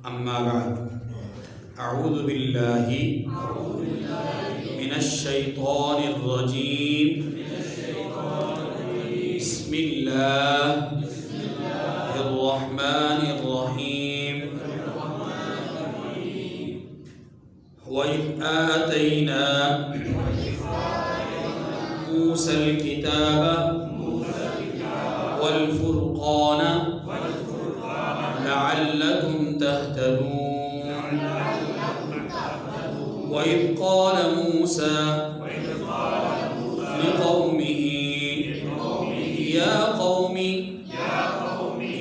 اما بعد اعوذ باللہ من الشیطان الرجیم بسم اللہ الرحمن الرحیم وَإِذْ آتَيْنَا مُوسَى الْكِتَابَ وَالْفُرْقَانَ لَعَلَّكُمْ تَهْتَدُونَ وَإِذْ قَالَ مُوسَى لِقَوْمِهِ يَا قَوْمِ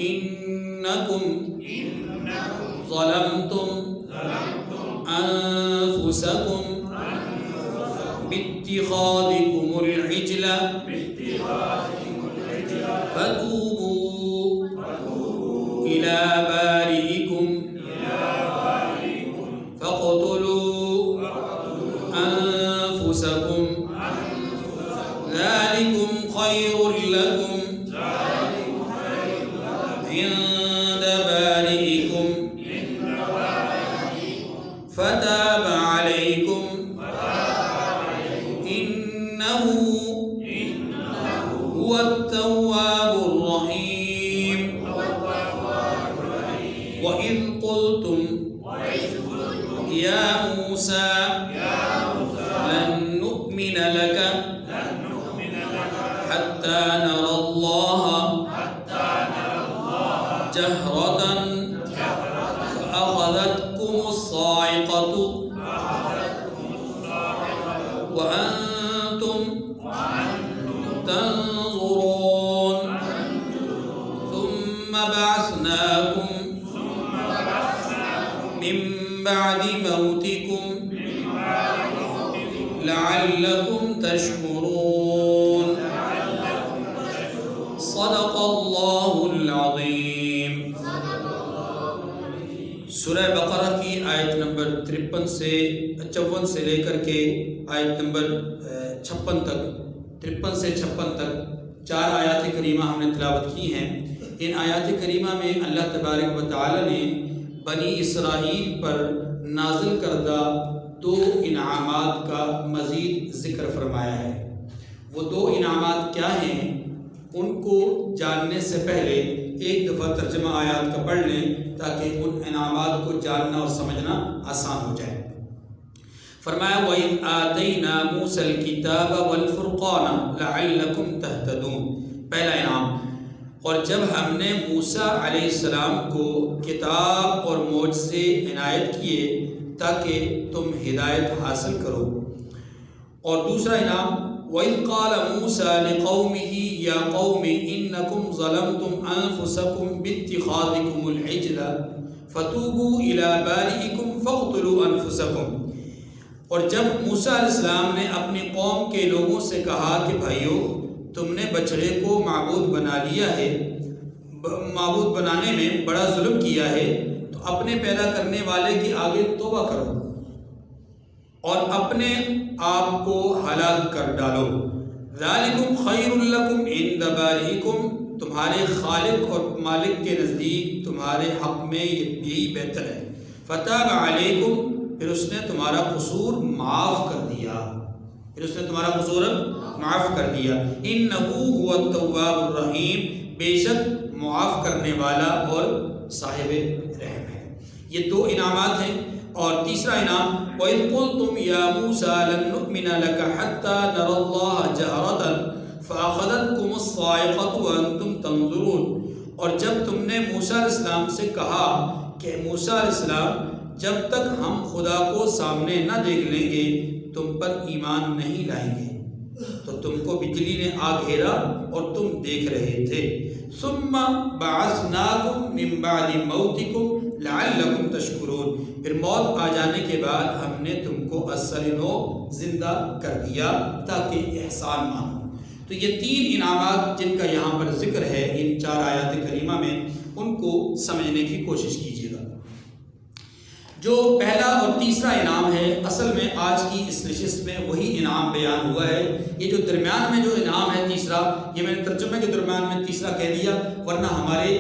إِنَّكُمْ ظَلَمْتُمْ أنفسكم باتخاذكم العجل فتوبوا إلى بارئكم فاقتلوا أنفسكم ذلكم خير لكم عند بارئكم فتاب عليكم إنه هو التواب الرحيم وإذ قلتم يا موسى لن نؤمن لك حتى نرى الله جهرة فأخذتكم الصاعقة وأنتم تنظرون ثم بعثناكم من بعد موتكم لعلكم تشكرون صدق الله العظيم. سورہ بقرہ کی آیت نمبر 53 سے 54 سے لے کر کے آیت نمبر 56 تک 53 سے 56 تک 4 آیات کریمہ ہم نے تلاوت کی ہیں. ان آیات کریمہ میں اللہ تبارک و تعالی نے بنی اسرائیل پر نازل کردہ 2 انعامات کا مزید ذکر فرمایا ہے. وہ 2 انعامات کیا ہیں ان کو جاننے سے پہلے ایک دفعہ ترجمہ آیات کا پڑھ لیں تاکہ ان انعامات کو جاننا اور سمجھنا آسان ہو جائے. فرمایا وَإِذْ آتَيْنَا مُوسَى الْكِتَابَ وَالْفُرْقَانَ لَعَلَّكُمْ تَهْتَدُونَ. پہلا انعام، اور جب ہم نے موسیٰ علیہ السلام کو کتاب اور معجزے عنایت کیے تاکہ تم ہدایت حاصل کرو. اور دوسرا انعام وَإِذْ قَالَ مُوسَى لِقَوْمِهِ يَا قَوْمِ إِنَّكُمْ ظَلَمْتُمْ أَنفُسَكُمْ بِاتِّخَاذِكُمُ الْعِجْلَ فَتُوبُوا إِلَى بَارِئِكُمْ فَاقْتُلُوا أَنفُسَكُمْ. اور جب موسیٰ علیہ السلام نے اپنی قوم کے لوگوں سے کہا کہ بھائیو تم نے بچڑے کو معبود بنا لیا ہے، معبود بنانے میں بڑا ظلم کیا ہے، تو اپنے پیدا کرنے والے کے آگے توبہ کرو اور اپنے آپ کو ہلاک کر ڈالو. ذالکم خیر لکم عند بارئکم، تمہارے خالق اور مالک کے نزدیک تمہارے حق میں یہی بہتر ہے. فتاب علیکم، پھر اس نے تمہارا قصور معاف کر دیا، انہ هو التواب الرحیم، بے شک معاف کرنے والا اور صاحب رحم ہے. یہ 2 انعامات ہیں. اور تیسرا انعام وَإِذْ قُلْتُمْ يَا مُوسَى لَن نُؤْمِنَ لَكَ حَتَّى نَرَى اللَّهَ جَهْرَةً فَأَخَذَتْكُمُ الصَّاعِقَةُ وَأَنْتُمْ تَنظُرُونَ. اور جب تم نے موسیٰ علیہ السلام سے کہا کہ موسیٰ علیہ السلام جب تک ہم خدا کو سامنے نہ دیکھ لیں گے تم پر ایمان نہیں لائیں گے، تو تم کو بجلی نے آ گھیرا اور تم دیکھ رہے تھے. ثم بعثناکم من بعد موتکم لعلکم تشکرون. پھر موت آ جانے کے بعد ہم نے تم کو اثر نو زندہ کر دیا تاکہ احسان مانو. تو یہ 3 انعامات جن کا یہاں پر ذکر ہے ان 4 آیات کریمہ میں، ان کو سمجھنے کی کوشش کیجیے گا. جو پہلا اور تیسرا انعام ہے، اصل میں آج کی اس نشست میں وہی انعام بیان ہوا ہے. یہ جو درمیان میں جو انعام ہے تیسرا، یہ میں نے ترجمے کے درمیان میں تیسرا کہہ دیا، ورنہ ہمارے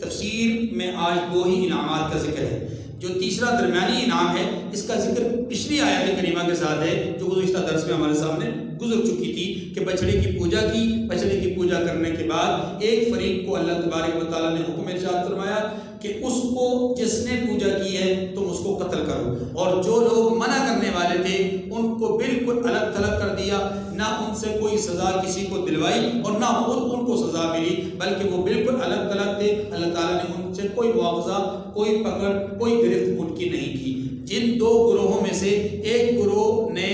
تفسیر میں آج 2 ہی انعامات کا ذکر ہے. جو تیسرا درمیانی انعام ہے اس کا ذکر پچھلی آیت کریمہ کے ساتھ ہے جو گزشتہ درس میں ہمارے سامنے گزر چکی تھی کہ بچڑے کی پوجا کی، بچڑے کی پوجا کرنے کے بعد ایک فریق کو اللہ تبارک و تعالیٰ نے حکم ارشاد فرمایا کہ اس کو جس نے پوجا کی ہے تم اس کو قتل کرو، اور جو لوگ منع کرنے والے تھے ان کو بالکل الگ تھلگ کر دیا، نہ ان سے کوئی سزا کسی کو دلوائی اور نہ خود ان کو سزا ملی، بلکہ وہ بالکل الگ تھلگ تھے۔ اللہ تعالیٰ نے ان سے کوئی مواخذہ، کوئی پکڑ، کوئی گرفت ان کی نہیں کی۔ جن دو گروہوں میں سے ایک گروہ نے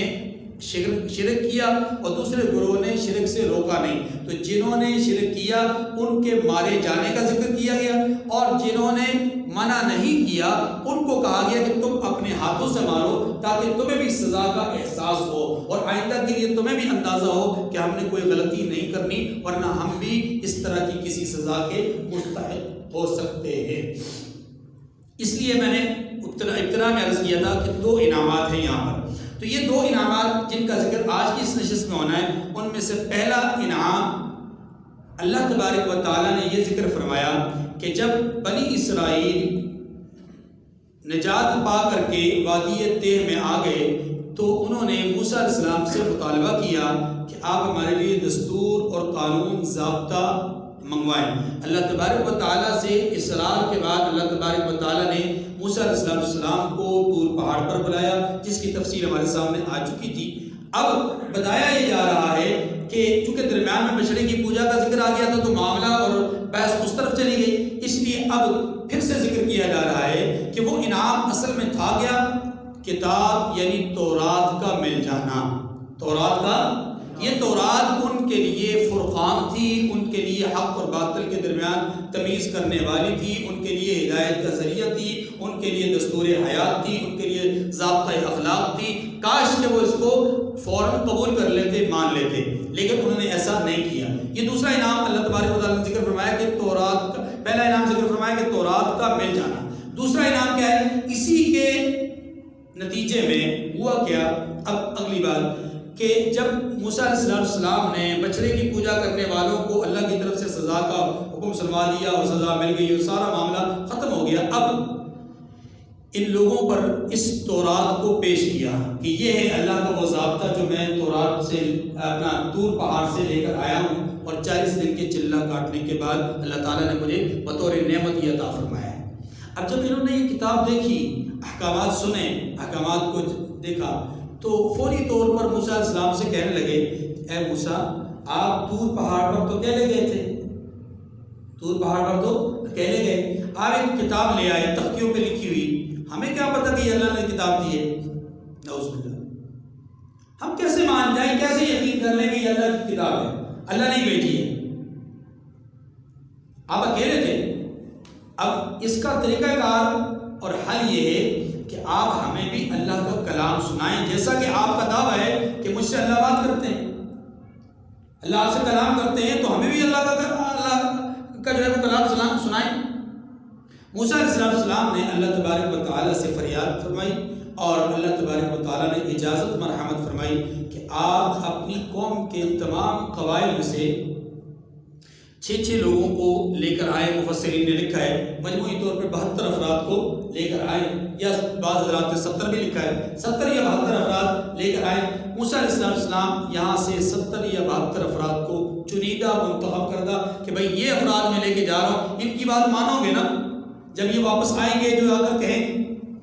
شرک کیا اور دوسرے گروہ نے شرک سے روکا نہیں، تو جنہوں نے شرک کیا ان کے مارے جانے کا ذکر کیا گیا، اور جنہوں نے منع نہیں کیا ان کو کہا گیا کہ تم اپنے ہاتھوں سے مارو تاکہ تمہیں بھی سزا کا احساس ہو اور آئندہ کے لیے تمہیں بھی اندازہ ہو کہ ہم نے کوئی غلطی نہیں کرنی ورنہ ہم بھی اس طرح کی کسی سزا کے مستحق ہو سکتے ہیں۔ اس لیے میں نے ابتدا میں عرض کیا تھا کہ دو انعامات ہیں یہاں پر، تو یہ دو انعامات جن کا ذکر آج کی اس نشست میں ہونا ہے، ان میں سے پہلا انعام اللہ تبارک و تعالیٰ نے یہ ذکر فرمایا کہ جب بنی اسرائیل نجات پا کر کے وادی تیہ میں آ گئے تو انہوں نے موسیٰ علیہ السلام سے مطالبہ کیا کہ آپ ہمارے لیے دستور اور قانون ضابطہ منگوائیں۔ اللہ تبارک و تعالیٰ سے اصرار کے بعد اللہ تبارک و تعالیٰ نے موسیٰ علیہ السلام کو طور پہاڑ پر بلایا، جس کی تفصیل ہمارے سامنے آ چکی تھی۔ اب بتایا یہ جا رہا ہے کہ چونکہ درمیان میں بچڑے کی پوجا کا ذکر آ گیا تھا تو معاملہ اور بحث اس طرف چلی گئی، اس لیے اب پھر سے ذکر کیا جا رہا ہے کہ وہ انعام اصل میں تھا کیا؟ کتاب یعنی تورات کا مل جانا۔ تورات کا یہ تورات ان کے لیے فرقان تھی، ان کے لیے حق اور باطل کے درمیان تمیز کرنے والی تھی، ان کے لیے ہدایت کا ذریعہ تھی، ان کے لیے دستور حیات تھی، ان کے لیے ضابطۂ اخلاق تھی۔ کاش کہ وہ اس کو فوراً قبول کر لیتے، مان لیتے، لیکن انہوں نے ایسا نہیں کیا۔ یہ دوسرا انعام اللہ تبارک و تعالیٰ نے ذکر فرمایا کہ تورات کا، پہلا انعام ذکر فرمایا کہ تورات کا مل جانا، دوسرا انعام کیا ہے؟ اسی کے نتیجے میں ہوا کیا؟ اب اگلی بات کہ جب موسیٰ علیہ السلام نے بچڑے کی پوجا کرنے والوں کو اللہ کی طرف سے سزا کا حکم سنوا دیا اور سزا مل گئی اور سارا معاملہ ختم ہو گیا، اب ان لوگوں پر اس تورات کو پیش کیا کہ یہ ہے اللہ کا وہ ضابطہ جو میں تورات سے اپنا طور پہاڑ سے لے کر آیا ہوں، اور 40 دن کے چلہ کاٹنے کے بعد اللہ تعالیٰ نے مجھے بطور نعمت یہ عطا فرمایا ہے۔ اب جب انہوں نے یہ کتاب دیکھی، احکامات سنے، احکامات کو دیکھا، تو فوری طور پر موسیٰ علیہ السلام سے کہنے لگے، اے موسیٰ آپ طور پہاڑ پر تو اکیلے گئے تھے، طور پہاڑ پر تو اکیلے گئے، آپ ایک کتاب لے آئے تختیوں پہ لکھی ہوئی، ہمیں کیا پتہ کہ یہ اللہ نے کتاب دی ہے؟ نعوذ باللہ، ہم کیسے مان جائیں، کیسے یقین کر لیں کہ یہ اللہ کی کتاب ہے، اللہ نے بھیجی ہے؟ آپ اکیلے تھے۔ اب اس کا طریقہ کار اور حل یہ ہے کہ آپ ہمیں بھی اللہ کا کلام سنائیں، جیسا کہ آپ کا دعویٰ ہے کہ مجھ سے اللہ بات کرتے ہیں، اللہ آپ سے کلام کرتے ہیں، تو ہمیں بھی اللہ کا جو ہے وہ کلام سنائیں۔ موسیٰ علیہ السلام نے اللہ تبارک و تعالیٰ سے فریاد فرمائی اور اللہ تبارک و تعالیٰ نے اجازت مرحمت فرمائی کہ آپ اپنی قوم کے تمام قبائل میں سے 6 لوگوں کو لے کر آئے۔ مفسرین نے لکھا ہے مجموعی طور پہ 72 افراد کو لے کر آئے، یا بعض حضرات نے 70 بھی لکھا ہے، 70 یا 72 افراد لے کر آئے۔ موسیٰ علیہ السلام یہاں سے 70 یا 72 افراد کو چنیدہ منتخب کردہ کہ بھئی یہ افراد میں لے کے جا رہا ہوں، ان کی بات مانو گے نا؟ جب یہ واپس آئیں گے جو آ کر کہیں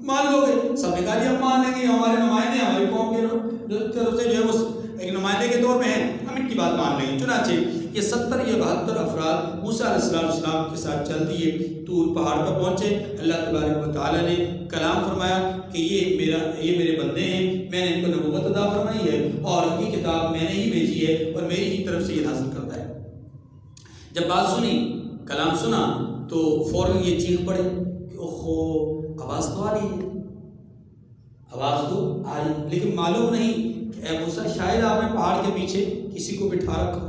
مان لو گے؟ سب نے کہا جی ہم مان لیں گے، ہمارے نمائندے ہماری قوم کے طرف سے جو ہے وہ ایک نمائندے کے طور پہ ہیں، ہم ان کی بات مان لیں گے۔ چنانچہ یہ 70 یا 72 افراد موسیٰ علیہ السلام کے ساتھ چل دیے، طور پہاڑ پر پہنچے۔ اللہ تبارک و تعالیٰ نے کلام فرمایا کہ یہ میرے بندے ہیں، میں نے ان کو نبوت عطا فرمائی ہے اور یہ کتاب میں نے ہی بھیجی ہے اور میری ہی طرف سے یہ نازل کرتا ہے۔ جب بات سنی، کلام سنا، تو فوراً یہ چیخ پڑے کہ اوہو آواز تو آ رہی ہے، آواز تو آ رہی ہے، لیکن معلوم نہیں کہ اے موسیٰ شاید آپ نے پہاڑ کے پیچھے کسی کو بٹھا رکھا،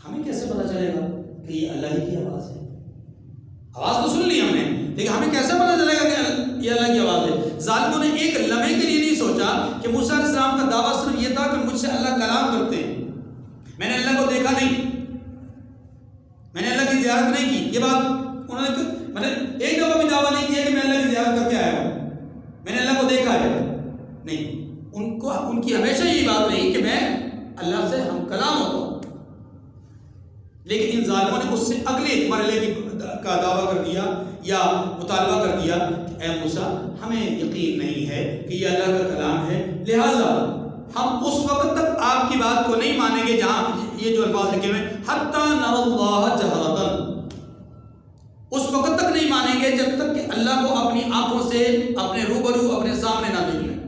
ہمیں کیسے پتہ چلے گا کہ یہ اللہ ہی کی آواز ہے؟ آواز تو سن لی ہم نے، لیکن ہمیں کیسے پتہ چلے گا کہ یہ اللہ کی آواز ہے؟ ظالموں نے ایک لمحے کے لیے نہیں سوچا کہ موسیٰ علیہ السلام کا دعویٰ صرف یہ تھا کہ مجھ سے اللہ کلام کرتے ہیں، میں نے اللہ کو دیکھا نہیں، میں نے اللہ کی زیارت نہیں کی۔ یہ بات انہوں نے ایک دفعہ بھی دعویٰ نہیں کیا کہ میں اللہ کی زیارت کر کے ان کی ہمیشہ یہی بات رہی کہ میں اللہ سے ہم کلام ہوتا ہوں، لیکن ان ظالموں نے اس سے اگلے مرحلے کا دعویٰ کر دیا یا مطالبہ کر دیا کہ اے موسیٰ ہمیں یقین نہیں ہے کہ یہ اللہ کا کلام ہے، لہٰذا ہم اس وقت تک آپ کی بات کو نہیں مانیں گے جہاں یہ جو الفاظ لکھے ہوئے حتیٰ نر اللہ جہرۃ، اس وقت تک نہیں مانیں گے جب تک کہ اللہ کو اپنی آنکھوں سے اپنے روبرو اپنے سامنے نہ دیکھ لیں۔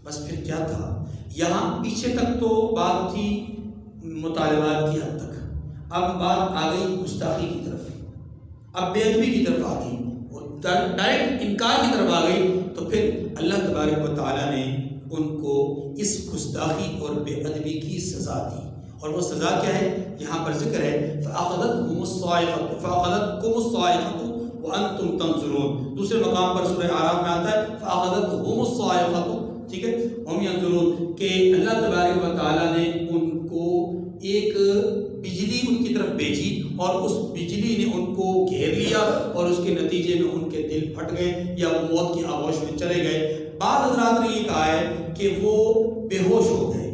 بس پھر کیا تھا، یہاں پیچھے تک تو بات تھی مطالبات کی حد تک، اب بات آ گئی گستاخی کی طرف، اب بے ادبی کی طرف آ گئی، اور ڈائریکٹ انکار کی طرف آ گئی، تو پھر اللہ تبارک و تعالیٰ نے ان کو اس گستاخی اور بے ادبی کی سزا دی، اور وہ سزا کیا ہے یہاں پر ذکر ہے فَأَخَذَتْهُمُ الصَّاعِقَةُ فَأَخَذَتْكُمُ الصَّاعِقَةُ وَأَنْتُمْ تَنظُرُونَ، دوسرے مقام پر سورہ اعراف میں آتا ہے فَأَخَذَتْهُمُ الصَّاعِقَةُ، ٹھیک ہے، ہم ينظرون، کہ اللہ تبارک و تعالیٰ نے ان کو ایک بجلی ان کی طرف بھیجی اور اس بجلی نے ان کو گھیر لیا اور اس کے نتیجے میں ان کے دل پھٹ گئے یا وہ موت کی آغوش میں چلے گئے۔ بعض حضرات نے یہ کہا ہے کہ وہ بے ہوش ہو گئے،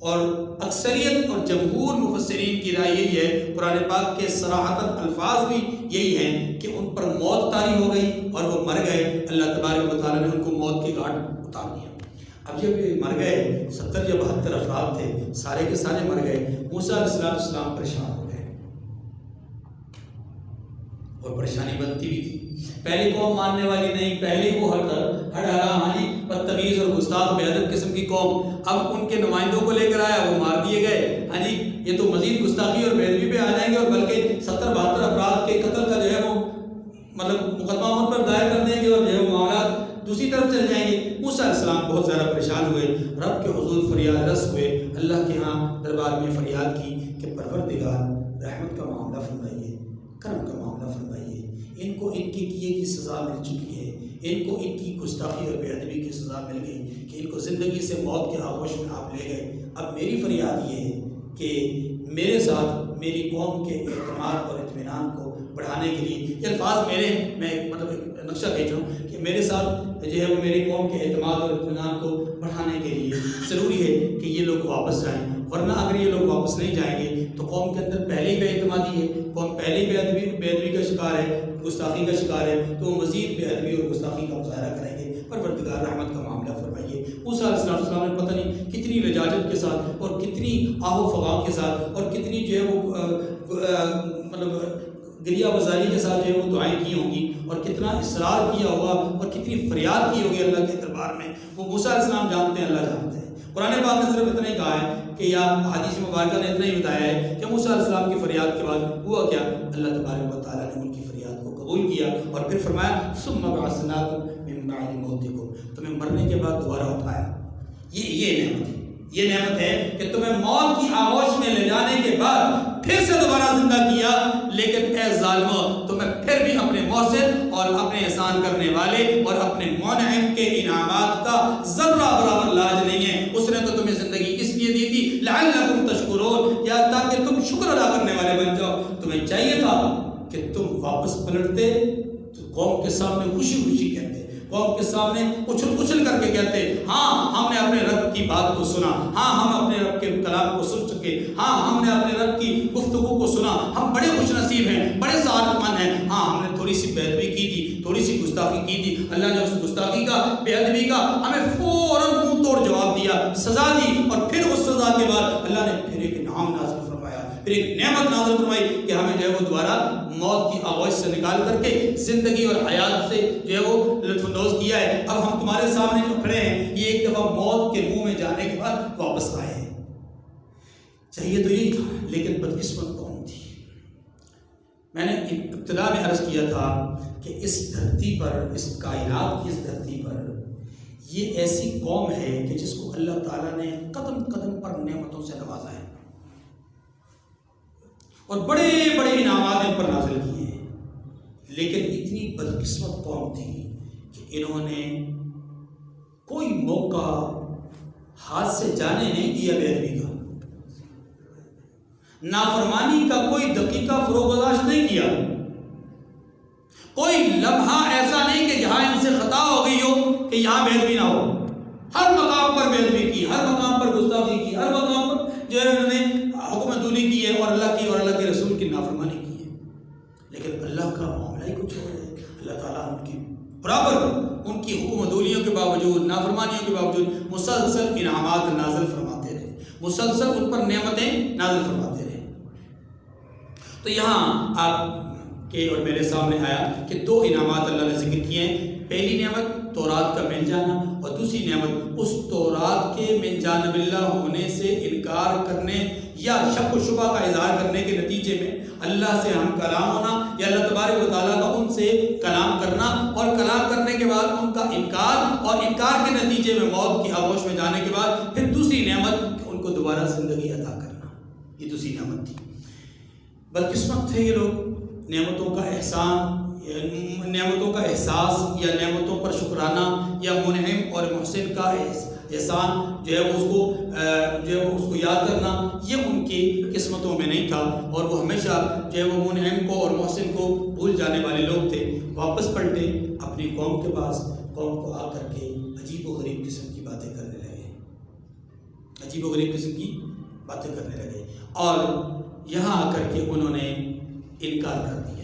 اور اکثریت اور جمہور مفسرین کی رائے یہی ہے، قرآن پاک کے صراحتاً الفاظ بھی یہی ہیں کہ ان پر موت طاری ہو گئی اور وہ مر گئے، اللہ تبارک و تعالیٰ نے ان کو موت کے گھاٹ اتار دیا۔ اب جب یہ مر گئے 70 یا 72 افراد تھے، سارے کے سارے مر گئے، موسیٰ علیہ السلام پریشان ہو گئے، اور پریشانی بنتی بھی تھی، پہلی قوم ماننے والی نہیں، پہلی وہ ہر حرام بدتمیز اور گستاخ بے ادب قسم کی قوم، اب ان کے نمائندوں کو لے کر آیا، وہ مار دیے گئے، ہاں جی یہ تو مزید گستاخی اور بے ادبی پہ آ جائیں گے، اور بلکہ 70-72 افراد کے قتل کا جو ہے وہ مطلب مقدمہ ان پر دائر کر دیں گے، اور جو ہے وہ معاملات دوسری طرف چل جائیں گے۔ موسیٰ علیہ السلام بہت زیادہ پریشان ہوئے، رب کے حضور فریاد رس ہوئے، اللہ کے ہاں دربار میں فریاد کی کہ پروردگار رحمت کا معاملہ فرمائیے، کرم کا معاملہ فرمائیے، ان کو ان کی کیے کی سزا مل چکی ہے، ان کو ان کی گستاخی اور بے ادبی کی سزا مل گئی کہ ان کو زندگی سے موت کے آغوش میں آپ لے گئے، اب میری فریاد یہ ہے کہ میرے ساتھ میری قوم کے اعتماد اور اطمینان کو بڑھانے کے لیے، یہ الفاظ میرے میں مطلب ایک نقشہ کھینچ رہا ہوں کہ میرے ساتھ جو ہے وہ میری قوم کے اعتماد اور اطمینان کو بڑھانے کے لیے ضروری ہے کہ یہ لوگ واپس جائیں، ورنہ اگر یہ لوگ واپس نہیں جائیں گے تو قوم کے اندر پہلے ہی بے اعتمادی ہے، قوم پہلے ہی بے ادبی کا شکار ہے، گستاخی کا شکار ہے، تو وہ مزید بے ادبی اور گستاخی کا مظاہرہ کریں گے۔ پروردگار رحمت کا معاملہ فرمائیے۔ موسیٰ علیہ السلام نے پتہ نہیں کتنی لجاجت کے ساتھ اور کتنی آہ و فغاں کے ساتھ اور کتنی جو ہے وہ مطلب گریہ وزاری کے ساتھ جو ہے وہ دعائیں کی ہوں گی، اور کتنا اصرار کیا ہوگا اور کتنی فریاد کی ہوگی اللہ کے دربار میں، وہ موسیٰ علیہ السلام جانتے ہیں، اللہ جانتے ہیں۔ قرآن پاک نے صرف اتنا ہی کہا ہے کہ یا حدیث مبارکہ نے اتنا ہی بتایا ہے کہ موسیٰ علیہ السلام کی فریاد کے بعد ہوا کیا، اللہ تبارک و تعالیٰ نے ان کی فریاد کو قبول کیا اور پھر فرمایا ثم بعثناکم من بعد موتکم، تمہیں مرنے کے بعد دوبارہ اٹھایا۔ یہ نعمت ہے، یہ نعمت ہے کہ تمہیں موت کی آغوش میں لے جانے کے بعد پھر سے دوبارہ زندہ کیا، لیکن اے ظالمو تمہیں پھر بھی اپنے محسن اور اپنے احسان کرنے والے اور اپنے منعم کے انعامات کا ذرہ برابر لاج نہیں ہے۔ اس نے تو تمہیں زندگی اس لیے دی تھی لعلکم تشکرون، یا تاکہ تم شکر ادا کرنے والے بن جاؤ۔ تمہیں چاہیے تھا کہ تم واپس پلٹتے تو قوم کے سامنے خوشی خوشی کہتے، قوم کے سامنے اچھل کر کے کہتے ہاں ہم نے اپنے رب کی بات کو سنا، ہاں ہم اپنے رب کے کلام کو سن چکے، ہاں ہم نے اپنے رب کی گفتگو کو سنا، ہم بڑے خوش نصیب ہیں، بڑے سعادت مند ہیں۔ ہاں ہم نے تھوڑی سی بے ادبی کی تھی، تھوڑی سی گستاخی کی تھی، اللہ نے اس گستاخی کا بے ادبی کا ہمیں فوراً منہ توڑ جواب دیا، سزا دی، اور پھر اس سزا کے بعد اللہ نے پھر ایک انعام نازل فرمایا، پھر ایک نعمت نازل فرمائی کہ ہمیں جو ہے وہ دوبارہ موت کی آغوش سے نکال کر کے زندگی اور حیات سے جو ہے وہ لطف اندوز کیا ہے۔ اب ہم تمہارے سامنے جو کھڑے ہیں، یہ ایک دفعہ موت کے منہ میں جانے کے بعد واپس آئے ہیں۔ چاہیے تو یہی تھا، لیکن بدقسمت قوم تھی۔ میں نے ابتدا میں عرض کیا تھا کہ اس دھرتی پر، اس کائنات کی اس دھرتی پر یہ ایسی قوم ہے کہ جس کو اللہ تعالیٰ نے قدم قدم پر نعمتوں سے نوازا ہے اور بڑے بڑے انعامات ان پر نازل کیے ہیں، لیکن اتنی بدقسمت قوم تھی کہ انہوں نے کوئی موقع ہاتھ سے جانے نہیں دیا بے ادبی کا، نافرمانی کا کوئی دقیقہ فروگزاشت نہیں کیا، کوئی لمحہ ایسا نہیں کہ جہاں ان سے خطا ہو گئی ہو کہ یہاں بے ادبی نہ ہو، ہر مقام پر بے ادبی کی، ہر مقام پر گستاخی کی، ہر مقام پر جو ہے انہوں نے حکم عدولی کی ہے اور اللہ کے رسول کی نافرمانی کی ہے. لیکن اللہ کا معاملہ ہی کچھ اور ہے. اللہ تعالیٰ ان کی برابر ان کی حکم عدولیوں کے باوجود، نافرمانیوں کے باوجود مسلسل انعامات نازل فرماتے رہے، مسلسل ان پر نعمتیں نازل فرماتے رہے. تو یہاں آپ کے اور میرے سامنے آیا کہ دو انعامات اللہ نے ذکر کیے ہیں. پہلی نعمت تورات کا مل جانا، اور دوسری نعمت اس تورات کے من جانب اللہ ہونے سے انکار کرنے یا شک و شبہ کا اظہار کرنے کے نتیجے میں اللہ سے ہم کلام ہونا، یا اللہ تبارک و تعالیٰ کا ان سے کلام کرنا، اور کلام کرنے کے بعد ان کا انکار، اور انکار کے نتیجے میں موت کی آغوش میں جانے کے بعد پھر دوسری نعمت ان کو دوبارہ زندگی عطا کرنا. یہ دوسری نعمت تھی. بدقسمت تھے یہ لوگ، نعمتوں کا احسان، نعمتوں کا احساس یا نعمتوں پر شکرانہ یا منعم اور محسن کا احسان جو ہے اس کو یاد کرنا، یہ ان کی قسمتوں میں نہیں تھا. اور وہ ہمیشہ جو ہے وہ منعم کو اور محسن کو بھول جانے والے لوگ تھے. واپس پلٹے اپنی قوم کے پاس، قوم کو آ کر کے عجیب و غریب قسم کی باتیں کرنے لگے، عجیب و غریب قسم کی باتیں کرنے لگے، اور یہاں آ کر کے انہوں نے انکار کر دیا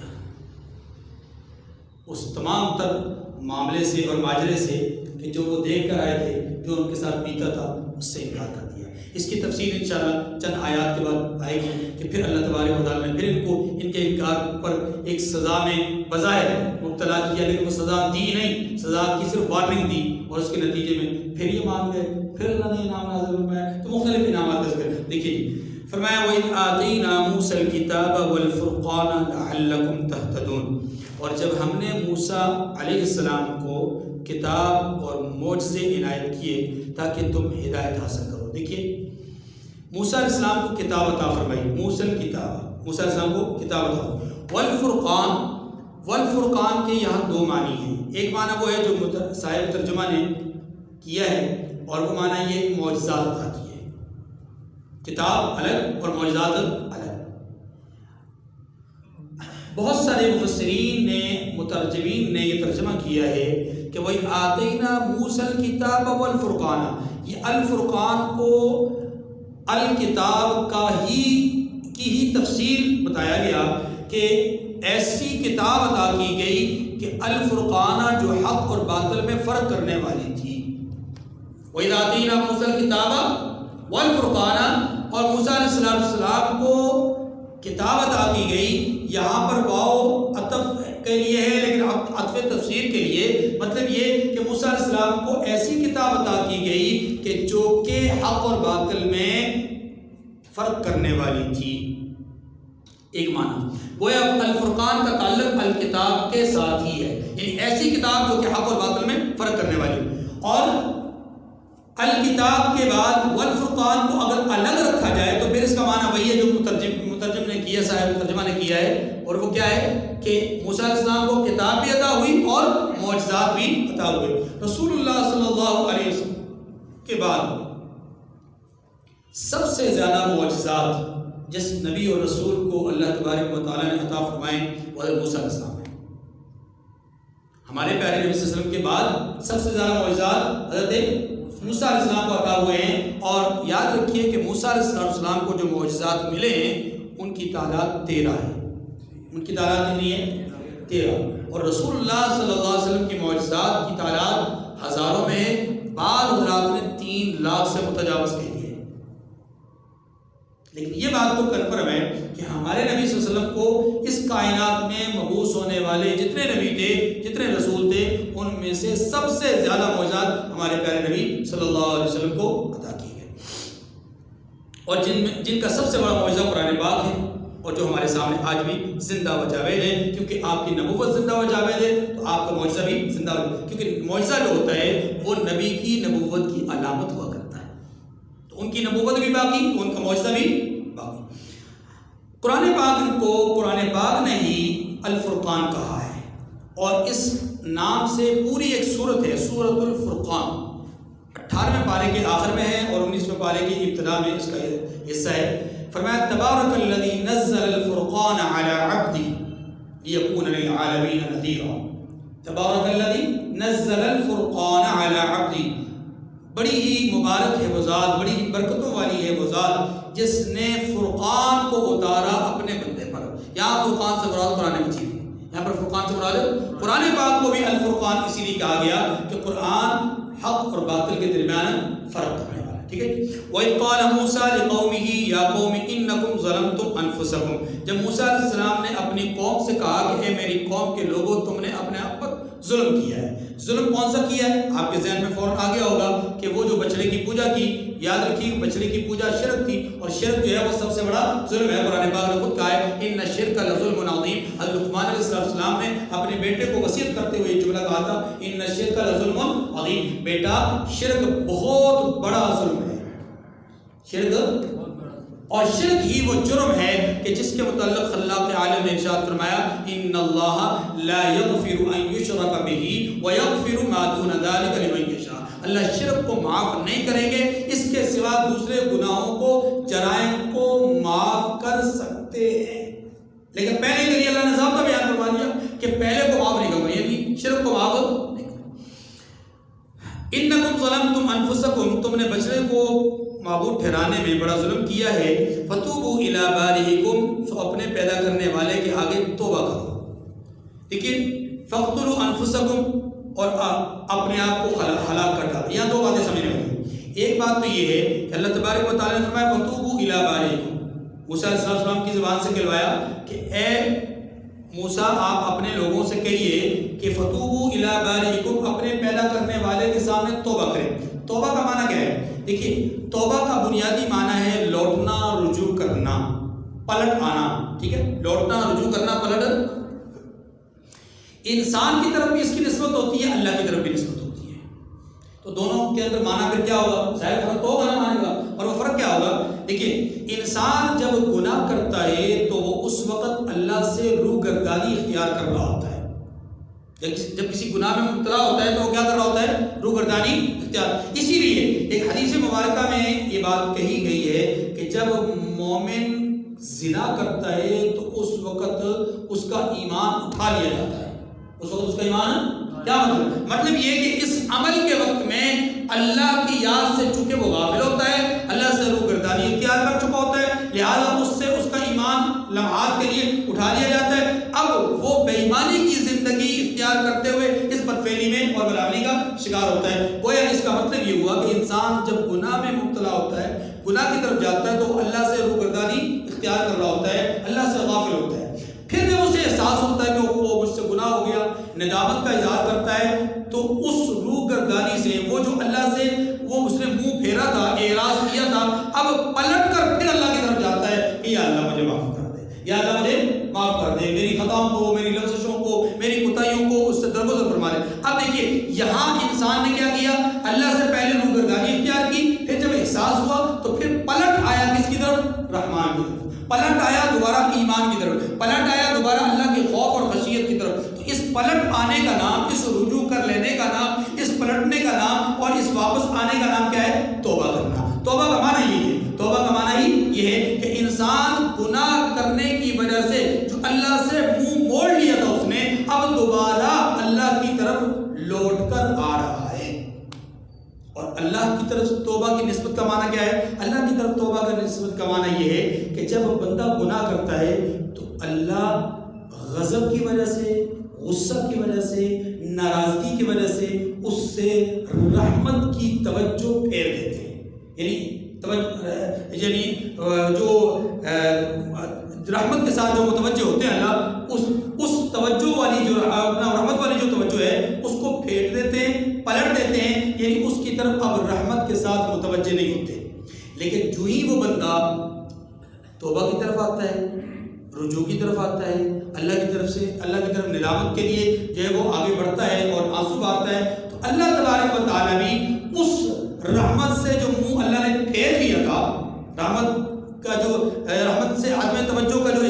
اس تمام تر معاملے سے اور ماجرے سے کہ جو وہ دیکھ کر آئے تھے، جو ان کے ساتھ بیتا تھا، اس سے انکار کر دیا. اس کی تفصیل انشاءاللہ چند آیات کے بعد آئے گی کہ پھر اللہ تبارک و تعالیٰ نے پھر ان کو ان کے انکار پر ایک سزا میں بظاہر مبتلا کیا، لیکن وہ سزا دی نہیں، سزا کی صرف وارننگ دی، اور اس کے نتیجے میں پھر یہ مان گئے. پھر اللہ نے انعام نازل فرمایا. تو مختلف انعامات کا ذکر دیکھیے جی. فرمایا وَإِذْ آتَيْنَا مُوسَى الْكِتَابَ وَالْفُرْقَانَ لَعَلَّكُمْ تَهْتَدُونَ. اور جب ہم نے موسیٰ علیہ السلام کو کتاب اور معجزے عنایت کیے تاکہ تم ہدایت حاصل کرو. دیکھیے موسیٰ علیہ السلام کو کتاب عطا فرمائی، موسیٰ الکتاب، موسیٰ علیہ السلام کو کتاب عطا. والفرقان، والفرقان کے یہاں دو معنی ہیں. ایک معنی وہ ہے جو صاحب ترجمہ نے کیا ہے، اور وہ معنی یہ معجزات عطا کیے. کتاب الگ اور معجزات الگ. بہت سارے مفسرین نے، مترجمین نے یہ ترجمہ کیا ہے کہ وہی آتینا موسیٰ الکتاب والفرقان، یہ الفرقان کو الکتاب کی ہی تفسیر بتایا گیا کہ ایسی کتاب عطا کی گئی کہ الفرقان جو حق اور باطل میں فرق کرنے والی تھی. وَإِذْ آتَيْنَا مُوسَى الْكِتَابَ وَالْفُرْقَانَ، اور موسیٰ علیہ السلام کو کتاب عطا کی گئی. یہاں پر واو عطف کے لیے ہے، لیکن عطف تفسیر کے لیے مطلب یہ کہ موسیٰ علیہ السلام کو ایسی کتاب عطا کی گئی کہ جو کہ حق اور باطل میں فرق کرنے والی تھی. ایک معنی گویا الفرقان کا تعلق الکتاب کے ساتھ ہی ہے، یعنی ایسی کتاب جو کہ حق اور باطل میں فرق کرنے والی. اور الکتاب کے بعد والفرقان کو اگر الگ رکھا جائے تو پھر اس کا معنی وہی ہے جو مترجم نے کیا، صاحب ترجمہ نے کیا ہے، اور وہ کیا ہے کہ موسیٰ علیہ السلام کو کتاب بھی عطا ہوئی اور معجزات بھی عطا ہوئے. رسول اللہ صلی اللہ علیہ وسلم کے بعد سب سے زیادہ معجزات جس نبی اور رسول کو اللہ تبارک و تعالیٰ نے عطا فرمائے وہ موسیٰ علیہ السلام ہے. ہمارے پیارے نبی صلی اللہ علیہ وسلم کے بعد سب سے زیادہ معجزات حضرت موسیٰ علیہ السلام کو عطا ہوئے ہیں. اور یاد رکھیے کہ موسیٰ علیہ السلام کو جو معجزات ملے ہیں ان کی تعداد 13 ہے. ان کی تعداد کتنی ہے؟ 13. اور رسول اللہ صلی اللہ علیہ وسلم کی معجزات کی تعداد ہزاروں میں ہے. بعض حضرات نے 3 لاکھ سے متجاوز کہہ دی ہے. لیکن یہ بات تو کنفرم ہے کہ ہمارے نبی صلی اللہ علیہ وسلم کو اس کائنات میں مبعوث ہونے والے جتنے نبی تھے، جتنے رسول تھے، ان میں سے سب سے زیادہ معجزات ہمارے پیارے نبی صلی اللہ علیہ وسلم کو عطا کی گئے. اور جن کا سب سے بڑا معجزہ قرآن پاک ہے، اور جو ہمارے سامنے آج بھی زندہ و جاوید ہے، کیونکہ آپ کی نبوت زندہ و جاوید ہے تو آپ کا معجزہ بھی زندہ و جاوید، کیونکہ معجزہ جو ہوتا ہے وہ نبی کی نبوت کی علامت ہوا کرتا ہے. تو ان کی نبوت بھی باقی تو ان کا معجزہ بھی باقی. قرآن پاک کو قرآن پاک نے ہی الفرقان کہا ہے، اور اس نام سے پوری ایک سورت ہے، سورۃ الفرقان. 18ویں پارے کے آخر میں ہے اور 19ویں پارے کی ابتدا میں اس کا حصہ ہے. فرمایا تبارک الذی نزل الفرقان علی عبدہ لیکون للعالمین نذیرا. تبارک الذی نزل الفرقان علی عبدہ، بڑی ہی مبارک ہے وہ ذات، بڑی ہی برکتوں والی ہے وہ ذات جس نے فرقان کو اتارا اپنے بندے پر۔ یہاں فرقان سے مراد قرآن مجید ہے، یہاں پر فرقان سے مراد قرآن پاک کو بھی الفرقان اسی لیے کہا گیا کہ قرآن حق اور باطل کے درمیان فرق کرنے والا ہے، ٹھیک ہے۔ وَإِذْ قَالَ مُوسَىٰ لِقَوْمِهِ يَا قَوْمِ إِنَّكُمْ ظَلَمْتُمْ أَنفُسَكُمْ، جب موسیٰ علیہ السلام نے اپنی قوم سے کہا کہ اے میری قوم کے لوگوں تم نے اپنے آپ پر ظلم کیا ہے۔ ظلم کون سا کیا ہے؟ آپ کے ذہن میں فوراً آ گیا ہوگا کہ وہ جو بچڑے کی پوجا کی، یاد رکھیے بچڑے کی پوجا شرک تھی، اور شرک جو ہے وہ سب سے بڑا ظلم ہے۔ قرآن پاک نے خود کہا ہے ان الشرک لظلم عظیم۔ حضرت لقمان علیہ السلام نے اپنے بیٹے کو وصیت کرتے ہوئے یہ جملہ کہا تھا ان الشرک لظلم عظیم، بیٹا شرک بہت بڑا ظلم ہے، شرک، اور شرک ہی وہ جرم ہے کہ جس کے متعلق خلاق عالم نے ارشاد فرمایا ان اللہ لا یغفر ان یشرک بہ ویغفر ما دون ذلک لمن یشاء، اللہ شرک کو معاف نہیں کریں گے، اس کے سوا دوسرے گناہوں کو، جرائم کو معاف کر سکتے ہیں۔ لیکن پہلے کے لیے اللہ نے ضابطہ بیان فرما دیا کہ پہلے کو معاف نہیں کروں گا، یعنی شرک کو معاف نہیں کروں۔ انکم ظلمتم انفسکم، تم نے بچڑے کو معبود ٹھہرانے میں بڑا ظلم کیا ہے، فتوبوا الی بارئکم، سو اپنے پیدا کرنے والے کے آگے توبہ کرو، لیکن فاقتلوا انفسکم، اور اپنے آپ کو ہلاک کر ڈالو۔ یہاں دو باتیں سمجھنے والی، ایک بات تو یہ ہے کہ اللہ تبارک و تعالیٰ نے فرمایا فتوبوا الی بارئکم، موسیٰ علیہ السلام کی زبان سے کہلوایا کہ اے موسیٰ آپ اپنے لوگوں سے کہیے کہ فتوبوا الی بارئکم، اپنے پیدا کرنے والے کے سامنے توبہ کریں۔ توبہ کا معنی کیا ہے؟ دیکھیے توبہ کا بنیادی معنی ہے لوٹنا، رجوع کرنا، پلٹ آنا، ٹھیک ہے، لوٹنا، رجوع کرنا، پلٹ۔ انسان کی طرف بھی اس کی نسبت ہوتی ہے، اللہ کی طرف بھی نسبت ہوتی ہے، تو دونوں کے اندر معنی پھر کیا ہوگا؟ ظاہر فرق تو ہوگا نا معنی کا، اور وہ فرق کیا ہوگا؟ دیکھیے انسان جب گناہ کرتا ہے تو وہ اس وقت اللہ سے روگردانی اختیار کر رہا ہوتا ہے، جب کسی گناہ میں مبتلا ہوتا ہے تو وہ کیا کر رہا ہوتا ہے؟ روگردانی اختیار۔ اسی لیے ایک حدیث مبارکہ میں یہ بات کہی گئی ہے کہ جب مومن زنا کرتا ہے تو اس وقت اس کا ایمان اٹھا لیا جاتا ہے، اس وقت اس کا ایمان کیا مطلب یہ کہ اس عمل کے وقت میں اللہ کی یاد سے چونکہ وہ غافل ہوتا ہے، اللہ سے روگردانی اختیار کر چکا ہوتا ہے، لہذا اس سے اس کا ایمان لمحات کے لیے اٹھا لیا جاتا ہے۔ اب وہ بے ایمانی کی زندگی اختیار کرتے ہوئے اس بدفعلی میں اور بدعملی کا شکار ہوتا ہے۔ گویا اس کا مطلب یہ ہوا کہ انسان جب گناہ میں مبتلا ہوتا ہے، گناہ کی طرف جاتا ہے، تو وہ اللہ سے روگردانی اختیار کر رہا ہوتا ہے، اللہ سے غافل ہوتا ہے۔ پھر جب اسے احساس ہوتا ہے کہ وہ مجھ سے گناہ ہو گیا، ندامت کا اظہار کرتا ہے، تو اس روگردانی سے وہ جو اللہ سے وہ اس نے منہ پھیرا تھا، اعراض کیا تھا، اب پلٹ کر پھر اللہ کی طرف جاتا ہے کہ یا اللہ مجھے معاف کر دے، یا اللہ مجھے معاف کر دے، میری خطاؤں کو، میری لفظوں کو، میری کوتاہیوں کو اس سے درگزر فرما دے۔ اب دیکھیے یہاں انسان نے کیا کیا؟ اللہ سے پہلے روگردانی اختیار کی، پھر جب احساس ہوا تو پھر پلٹ آیا کس کی طرف؟ رحمان کی طرف، پلٹ آیا دوبارہ ایمان کی طرف، پلٹ آیا دوبارہ اللہ کے خوف اور خشیت کی طرف۔ تو اس پلٹ آنے کا نام، اس رجوع کر لینے کا نام، اس پلٹنے کا نام اور اس واپس آنے کا نام کیا ہے؟ توبہ کرنا۔ توبہ کا معنی یہ ہے، توبہ کا معنی ہی یہ ہے کہ انسان گناہ کرنے کی وجہ سے جو اللہ سے منہ موڑ لیا تھا اس نے، اب دوبارہ اللہ کی طرف لوٹ کر آ رہا ہے۔ اور اللہ کی طرف توبہ کی نسبت کا معنی کیا ہے؟ اللہ کی طرف توبہ کا نسبت کا معنی یہ ہے کہ جب بندہ گناہ کرتا ہے تو اللہ غضب کی وجہ سے، غصہ کی وجہ سے، ناراضگی کی وجہ سے اس سے رحمت کی توجہ پھیر دیتے ہیں، یعنی جو رحمت کے ساتھ جو متوجہ ہوتے ہیں اللہ اس توجہ والی جو رحمت والی جو توجہ ہے اس کو پھیر دیتے ہیں، پلٹ دیتے ہیں، یعنی اس کی طرف اب رحمت کے ساتھ متوجہ نہیں ہوتے۔ لیکن جو ہی وہ بندہ توبہ کی طرف آتا ہے، رجوع کی طرف آتا ہے، اللہ کی طرف سے، اللہ کی طرف ندامت کے لیے جو ہے وہ آگے بڑھتا ہے اور آنسو بہاتا ہے، تو اللہ تبارک و تعالیٰ بھی اس رحمت سے جو منہ اللہ نے پھیر لیا تھا، رحمت سے عدم توجہ کا جو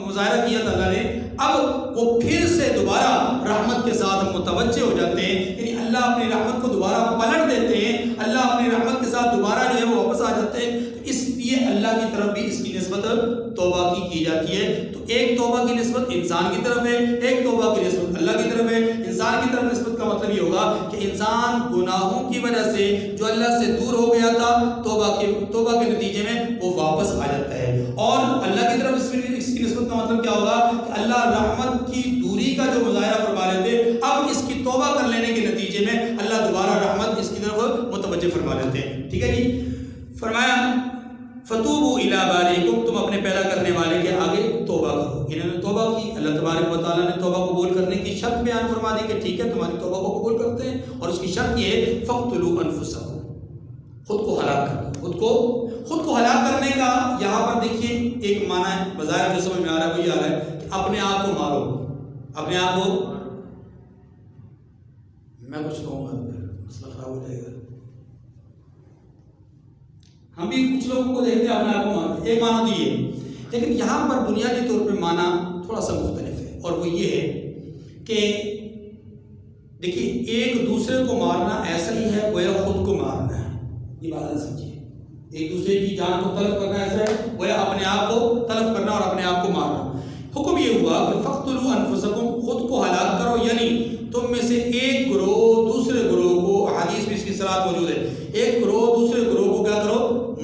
مظاہرہ کیا تھا اللہ نے، اب وہ پھر سے دوبارہ رحمت کے ساتھ متوجہ ہو جاتے ہیں، یعنی اللہ اپنی رحمت کو دوبارہ پلٹ دیتے ہیں، اللہ اپنی رحمت کے ساتھ دوبارہ جو ہے وہ واپس آ جاتے ہیں۔ تو اس لیے اللہ کی طرف بھی اس کی نسبت توبہ کی جاتی ہے۔ تو ایک توبہ کی نسبت انسان کی طرف ہے، ایک توبہ کی نسبت اللہ کی طرف ہے، انسان کی طرف نسبت کا مطلب یہ ہوگا کہ انسان گناہوں کی وجہ سے جو اللہ سے دور ہو گیا تھا، توبہ کے نتیجے میں وہ واپس آ جاتا ہے، اور اللہ کی طرف اس کی نسبت کا مطلب کیا ہوگا کہ اللہ رحمت کی دوری کا جو مظاہرہ فرما رہے تھے، اب اس کی توبہ کر لینے کے نتیجے میں اللہ دوبارہ رحمت اس کی طرف متوجہ فرما لیتے ہیں۔ ٹھیک ہے جی، فرمایا فتوبوا الی بارئکم، تم اپنے پیدا کرنے والے کے آگے توبہ کرو۔ انہوں نے توبہ کی، اللہ تبارک و تعالیٰ نے توبہ قبول کرنے کی شرط بیان فرما دی کہ ٹھیک ہے تمہاری توبہ کو قبول کرتے ہیں، اور اس کی شرط یہ ہے فاقتلوا انفسکم، خود کو ہلاک کر دو۔ خود کو ہلاک کرنے کا یہاں پر دیکھیے ایک معنی ہے، بظاہر جو سمجھ میں آ رہا ہے وہ یہ آ رہا ہے کہ اپنے آپ کو مارو، اپنے آپ کو، میں کچھ کہوں گا مسئلہ خراب ہو جائے گا، ہم بھی کچھ لوگوں کو دیکھتے ہیں اپنے آپ کو مارتے، ایک معنی تو یہ، لیکن یہاں پر بنیادی طور پہ معنی تھوڑا سا مختلف ہے، اور وہ یہ ہے کہ دیکھیے ایک دوسرے کو مارنا ایسا ہی ہے گویا خود کو مارنا ہے، یہ بات نہ سمجھیے، ایک دوسرے کی جان کو طلب کرنا ایسا ہے گویا اپنے آپ کو طلب کرنا اور اپنے آپ کو مارنا۔ حکم یہ ہوا کہ فاقتلوا انفسکم، خود کو ہلاک کرو، یعنی تم میں سے ایک گروہ دوسرے گروہ کو، حدیث میں اس کی صلاح موجود ہے، ایک گروہ دوسرے گروہ کو کیا کرو،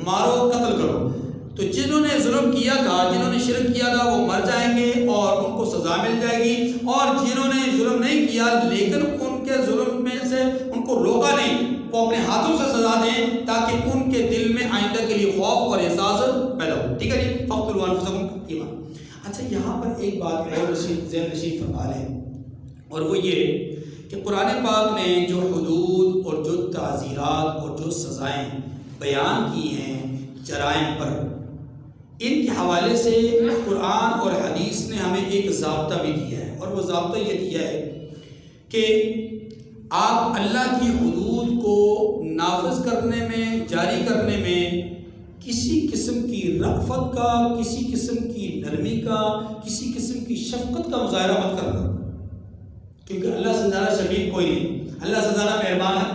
مارو، قتل کرو۔ تو جنہوں نے ظلم کیا تھا، جنہوں نے شرک کیا تھا، وہ مر جائیں گے اور ان کو سزا مل جائے گی، اور جنہوں نے ظلم نہیں کیا لیکن ان کے ظلم میں سے ان کو روکا نہیں، وہ اپنے ہاتھوں سے سزا دیں تاکہ ان کے دل میں آئندہ کے لیے خوف اور احساس پیدا ہو۔ ٹھیک ہے جی، فاقتلوا انفسکم کی بات۔ اچھا یہاں پر ایک بات اور ذہن نشین فرما لیں، اور وہ یہ کہ قرآن پاک نے جو حدود اور جو تعزیرات اور جو سزائیں بیان کی ہیں جرائم پر، ان کے حوالے سے قرآن اور حدیث نے ہمیں ایک ضابطہ بھی دیا ہے، اور وہ ضابطہ یہ دیا ہے کہ آپ اللہ کی حدود کو نافذ کرنے میں، جاری کرنے میں کسی قسم کی رأفت کا، کسی قسم کی نرمی کا، کسی قسم کی شفقت کا مظاہرہ مت کرنا، کیونکہ اللہ سے زیادہ شفیق کوئی نہیں، اللہ سے زیادہ مہربان ہے،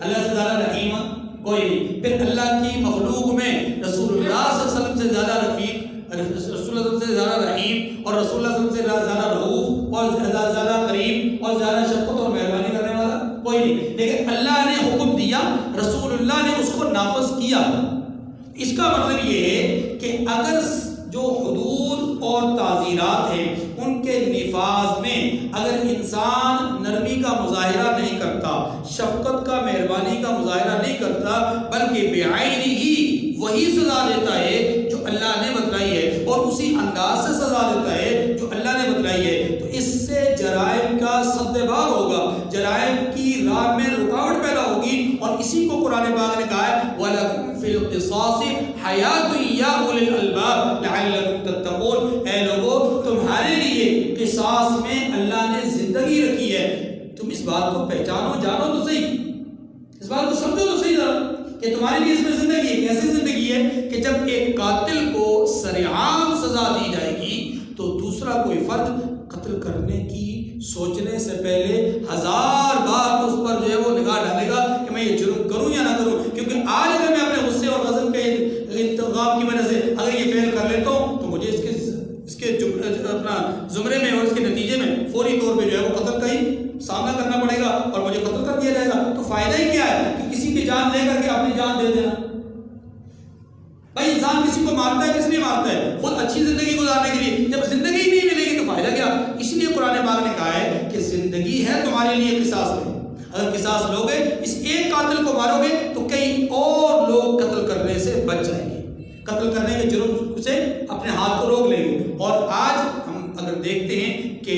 اللہ سے زیادہ رحیم کوئی نہیں۔ پھر اللہ کی مخلوق میں رسول اللہ صلی اللہ علیہ وسلم سے زیادہ رفیق، رسول اللہ صلی اللہ علیہ وسلم سے زیادہ رحیم، اور رسول اللہ صلی اللہ علیہ وسلم سے زیادہ رؤوف اور زیادہ کریم اور زیادہ شفقت اور مہربانی کرنے والا کوئی نہیں، لیکن اللہ نے حکم دیا، رسول اللہ نے اس کو نافذ کیا۔ اس کا مطلب یہ ہے کہ اگر جو حدود اور تعزیرات ہیں ان کے نفاذ میں اگر انسان نرمی کا مظاہرہ نہیں کرتا، شفقت کا، مہربانی کا مظاہرہ نہیں کرتا، بلکہ بعینہ ہی وہی سزا دیتا ہے جو اللہ نے بتلائی ہے، اور اسی انداز سے سزا دیتا ہے جو اللہ نے بتلائی ہے، تو اس سے جرائم کا سد باب ہوگا، جرائم کی راہ میں رکاوٹ پیدا ہوگی، اور اسی کو قرآن پاک نے کہا ہے وَلَكُمْ فِي الْقِصَاصِ حَيَاةٌ يَا أُولِي الْأَلْبَابِ لَعَلَّكُمْ تَتَّقُونَ، اے لوگو تمہارے لیے قصاص میں اللہ نے زندگی رکھی ہے، تم اس بات کو پہچانو، جانو تو صحیح، اس بات کو سمجھو تو صحیح ذرا کہ تمہارے لیے اس میں زندگی ہے۔ کیسے زندگی ہے کہ جب ایک قاتل کو سرعام سزا دی جائے گی تو دوسرا کوئی فرد قتل کرنے کی سوچنے سے پہلے 1000 بار اس پر جو ہے وہ نگاہ ڈالے گا کہ میں یہ جرم کروں یا نہ کروں، کیونکہ آج اگر میں اپنے غصے اور غضب کے انتقام کی وجہ سے اگر یہ فعل کر لیتا ہوں تو مجھے اس کے اپنا زمرے میں اور اس کے نتیجے میں فوری طور پہ جو ہے وہ قتل کا ہی سامنا کرنا پڑے گا اور مجھے قتل کر دیا جائے گا۔ تو فائدہ ہی کیا ہے کہ کسی کی جان لے کر کے اپنی جان دے دینا؟ بھائی انسان کسی کو مارتا ہے، کس لیے مارتا ہے؟ خود اچھی زندگی گزارنے کے لیے۔ جب زندگی ہی نہیں ملے گی تو فائدہ کیا؟ اس لیے قرآن پاک نے کہا ہے کہ زندگی ہے تمہارے لیے قصاص میں، اگر قصاص لوگے، اس ایک قاتل کو مارو گے تو کئی اور لوگ قتل کرنے سے بچ جائیں گے، قتل کرنے کے جرم سے اپنے ہاتھ کو روک لیں گے۔ اور آج ہم اگر دیکھتے ہیں کہ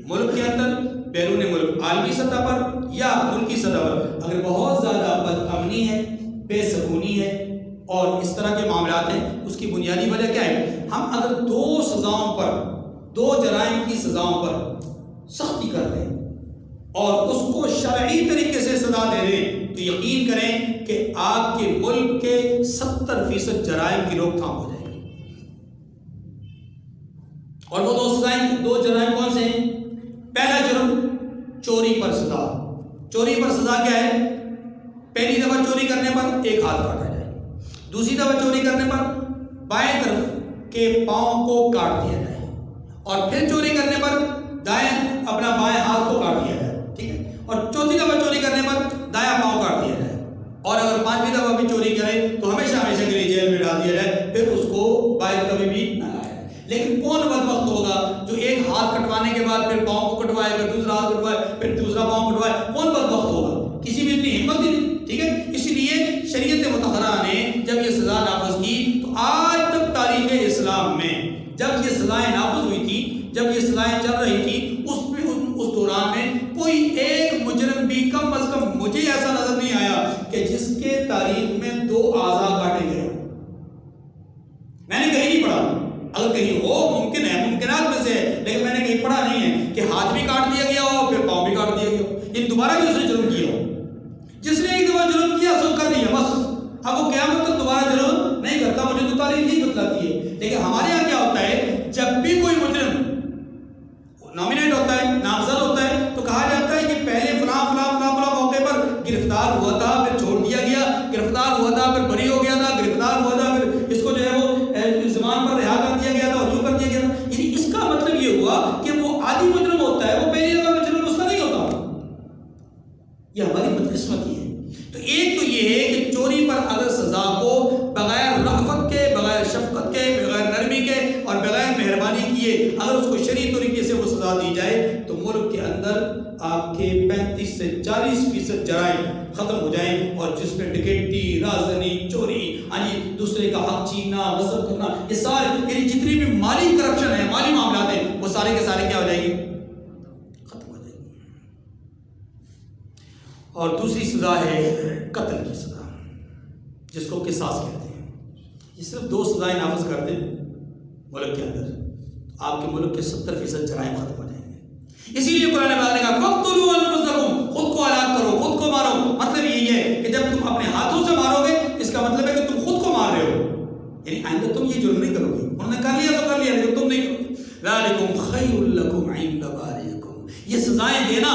ملک کے اندر، بیرون ملک، عالمی سطح پر یا ملکی سطح پر اگر بہت زیادہ بد امنی ہے، بے سکونی ہے اور اس طرح کے معاملات ہیں، اس کی بنیادی وجہ کیا ہے؟ ہم اگر 2 سزاؤں پر، 2 جرائم کی سزاؤں پر سختی کر دیں اور اس کو شرعی طریقے سے سزا دے دیں تو یقین کریں کہ آپ کے ملک کے 70% جرائم کی روک تھام ہو جائے گی۔ اور وہ 2 جرائم کون سے ہیں؟ پہلا جرم چوری پر سزا۔ چوری پر سزا کیا ہے؟ پہلی دفعہ چوری کرنے پر 1 ہاتھ کاٹا جائے، دوسری دفعہ چوری کرنے پر بائیں طرف کے پاؤں کو کاٹ دیا جائے، اور پھر چوری کرنے پر بائیں ہاتھ کو کاٹ دیا جائے۔ کٹوانے کے بعد پھر پاؤں کو کٹوائے، پھر دوسرا ہاتھ کٹوائے، پھر دوسرا پاؤں کٹوائے، کون بدبخت ہوگا؟ کسی میں اتنی ہمت ہی نہیں، ٹھیک ہے؟ اسی لیے شریعت مطہرہ نے جب یہ سزا نافذ کی تو آج تک تاریخ اسلام میں جب یہ سزائیں نافذ ہوئی تھی، جب یہ سزائیں چل رہی تھی، اس دوران میں کوئی ایک مجرم بھی کم از کم مجھے ایسا نظر نہیں آیا کہ جس کے تاریخ میں 2 اعضاء کاٹے گئے. میں نے کہیں نہیں پڑھا، اگر کہیں ہو ممکن ہے، ممکنات میں سے ہے، لیکن میں نے کہیں پڑھا نہیں ہے کہ ہاتھ بھی کاٹ دیا گیا ہو پھر پاؤں بھی کاٹ دیا گیا ہو، یعنی دوبارہ بھی اس نے جرم کیا ہو. جس نے ایک دفعہ جرم کیا سو کر دیا بس، اب وہ قیامت تک دوبارہ جرم نہیں کرتا. مجھے تو تاریخ نہیں بتلاتی ہے. لیکن ہمارے یہاں کیا ہوتا ہے، جب بھی کوئی مجرم نامینیٹ ہوتا ہے، نامزد ہوتا ہے، تو کہا جاتا ہے کہ پہلے فلاں فلاں فلاں فلاں موقع پر گرفتار ہوا تھا، پھر چھوڑ دیا گیا، گرفتار ہوا تھا، پھر بری ہو گیا تھا، گرفتار ہوا تھا، پھر اس کو جو ہے وہ زمان پر رہا کر دیا گیا تھا اور یوں کر دیا گیا تھا. یعنی اس کا مطلب یہ ہوا کہ وہ عادی مجرم ہوتا ہے، وہ پہلی جگہ میں جرم اس کا نہیں ہوتا. یہ ہماری بدقسمتی ہے. تو ایک تو یہ ہے کہ چوری پر اگر سزا کو بغیر رأفت کے، بغیر شفقت کے، بغیر نرمی کے اور بغیر مہربانی کیے اگر اس کو شرعی طریقے سے وہ سزا دی جائے تو ملک کے اندر آپ کے 35 سے 40% جرائم ختم ہو جائیں، اور جس میں ڈکیتی، رازنی، چوری، دوسرے کا حق چھیننا، غصب کرنا، یہ سارے یعنی جتنی بھی مالی کرپشن ہے، مالی معاملات ہیں، وہ سارے کے سارے کیا ہو جائیں گے؟ ختم ہو جائیں گے. اور دوسری سزا ہے قتل کی سزا، جس کو قصاص کہتے ہیں. یہ صرف 2 سزائیں نافذ کر دیں ملک کے اندر، آپ کے ملک کے 70% جرائم ختم ہو جائیں گے. اسی لیے قرآن پاک نے کہا فَاقْتُلُوا أَنفُسَكُمْ، خود کو ہلاک کرو، خود کو مارو. مطلب یہی ہے کہ جب تم اپنے ہاتھوں سے مارو گے اس کا مطلب ہے کہ تم خود کو مار رہے ہو، یعنی آئندہ تم یہ جرم نہیں کرو گے. انہوں نے کر لیا تو کر لیا، لیکن تم نہیں کرو گے. ذَلِكُمْ خَيْرٌ لَكُمْ عِندَ بَارِئِكُمْ. یہ سزائیں دینا،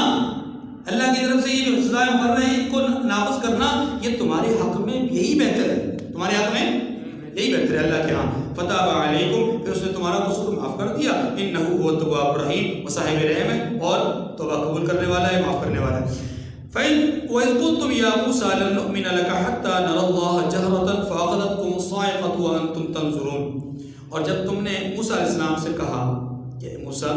اللہ کی طرف سے یہ جو سزائیں مقرر ہیں ان کو نافذ کرنا، یہ تمہارے حق میں یہی بہتر ہے، تمہارے حق میں یہی بہتر ہے اللہ کے ہاں. فتاب علیکم، پھر اس نے تمہارا قصور معاف کر دیا. انہ هو التواب الرحیم، وہ صاحب رحم ہے اور توبہ قبول کرنے والا ہے، معاف کرنے والا ہے. فَإِنْ وَإِذْ قُلْتُمْ يَا مُوسَىٰ لَن نُؤْمِنَ لَكَ حَتَّىٰ نَرَى اللَّهَ جَهْرَةً فَأَخَذَتْكُمُ الصَّاعِقَةُ وَأَنْتُمْ تَنظُرُونَ. اور جب تم نے موسیٰ علیہ السلام سے کہا کہ موسیٰ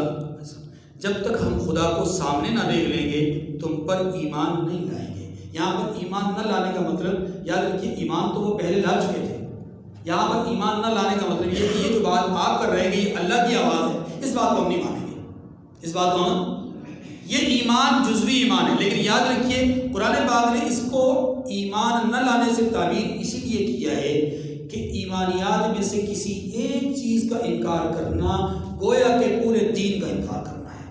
جب تک ہم خدا کو سامنے نہ دیکھ لیں گے تم پر ایمان نہیں لائیں گے. یہاں پر ایمان نہ لانے کا مطلب یاد رکھیے، ایمان تو وہ پہلے لا چکے تھے. یہاں پر ایمان نہ لانے کا مطلب یہ کہ یہ جو بات آپ کر رہے ہیں کہ یہ اللہ کی آواز ہے، اس بات کو ہم نہیں مانیں گے. اس بات کو ہم، یہ ایمان جزوی ایمان ہے. لیکن یاد رکھیے قرآن پاک نے اس کو ایمان نہ لانے سے تعبیر اسی لیے کیا ہے کہ ایمانیات میں سے کسی ایک چیز کا انکار کرنا گویا کہ پورے دین کا انکار کرنا ہے.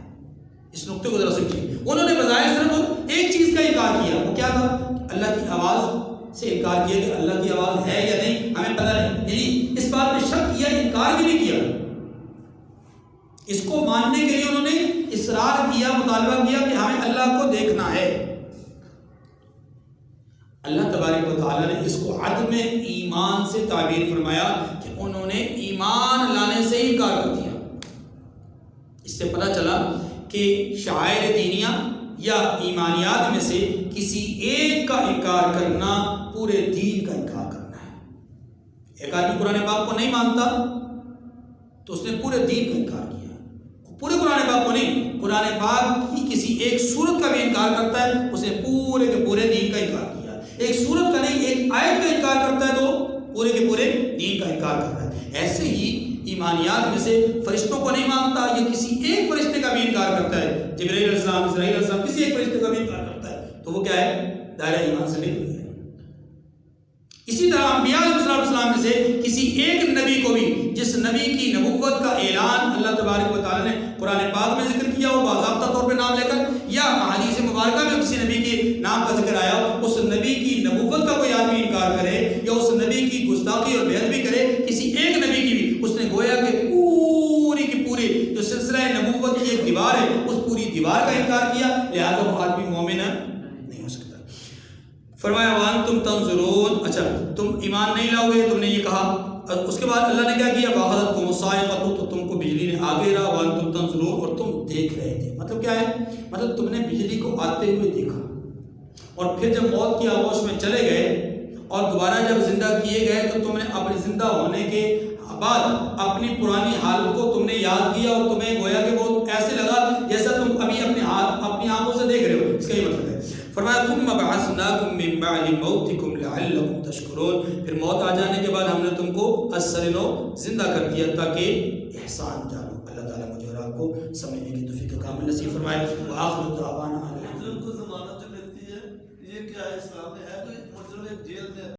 اس نقطے کو ذرا سمجھیے. انہوں نے بظاہر صرف ایک چیز کا انکار کیا، وہ کیا تھا؟ اللہ کی آواز سے انکار کیا کہ اللہ کی آواز ہے یا نہیں ہمیں پتہ نہیں، یعنی اس بات میں شک کیا، انکار بھی نہیں کیا. اس کو ماننے کے لیے انہوں نے اصرار کیا، مطالبہ کیا کہ ہمیں اللہ کو دیکھنا ہے. اللہ تبارک و تعالیٰ نے اس کو عدم ایمان سے تعبیر فرمایا کہ انہوں نے ایمان لانے سے انکار کر دیا. اس سے پتہ چلا کہ شعائر دینیہ یا ایمانیات میں سے کسی ایک کا انکار کرنا پورے دین کا انکار کرنا ہے. ایک آدمی قرآن پاک کو نہیں مانتا تو اس نے پورے دین کا انکار کیا. پورے قرآن پاک کو نہیں، قرآن پاک کی کسی ایک سورت کا بھی انکار کرتا ہے، اس نے پورے کے پورے دین کا انکار کیا. ایک سورت کا نہیں، ایک آیت کا انکار کرتا ہے تو پورے کے پورے دین کا انکار کر رہا ہے. ایسے ہی ایمانیات میں سے فرشتوں کو نہیں مانتا، یہ کسی ایک فرشتے کا بھی انکار کرتا ہے. جبرائیل علیہ السلام، اسرائیل علیہ السلام، کسی ایک فرشتے کا بھی انکار کرتا ہے تو وہ کیا ہے؟ دائرہ ایمان سے نکل گیا. اسی طرح انبیاء علیہ السلام میں سے کسی ایک نبی کو بھی، جس نبی کی نبوت کا اعلان اللہ تبارک و تعالیٰ نے قرآن پاک میں ذکر کیا ہو باضابطہ طور پہ نام لے کر، یا احادیث مبارکہ میں کسی نبی کے نام کا ذکر آیا ہو، اس نبی کی نبوت کا کوئی آدمی انکار کرے یا اس نبی کی گستاخی اور بے ادبی کرے، کسی ایک نبی کی بھی، اس نے گویا کہ پوری کی پوری جو سلسلہ نبوت کی ایک دیوار ہے اس پوری دیوار کا انکار کیا، لہذا وہ آدمی مومن نہیں ہو سکتا. فرمایا وَأَنْتُمْ تَنْظُرُونَ. اچھا تم ایمان نہیں لاؤ گے، تم نے یہ کہا. اس کے بعد اللہ نے کیا کیا؟ فَأَخَذَتْكُمُ الصَّاعِقَةُ، تو تم کو بجلی نے آ گھیرا. وَأَنْتُمْ تَنْظُرُونَ، اور تم دیکھ رہے تھے. مطلب کیا ہے؟ مطلب تم نے بجلی کو آتے ہوئے دیکھا، اور پھر جب موت کی آغوش میں چلے گئے اور دوبارہ جب زندہ کیے گئے تو تم نے اپنے زندہ ہونے کے بعد اپنی پرانی حالت کو تم نے یاد کیا، اور تمہیں گویا کہ وہ ایسے لگا فرمایا ثم بعثناکم من بعد موتکم لعلکم تشکرون، پھر موت آ جانے کے بعد ہم نے تم کو از سر نو زندہ کر دیا تاکہ احسان جانو۔ اللہ تعالیٰ مجھے اور آپ کو سمجھنے کی توفیق کامل نصیب فرمائے۔ وآخر دعوانا مجرم کو ضمانت جو ملتی ہے یہ کیا ہے؟ اسلام میں ہے کوئی مجرم جیل میں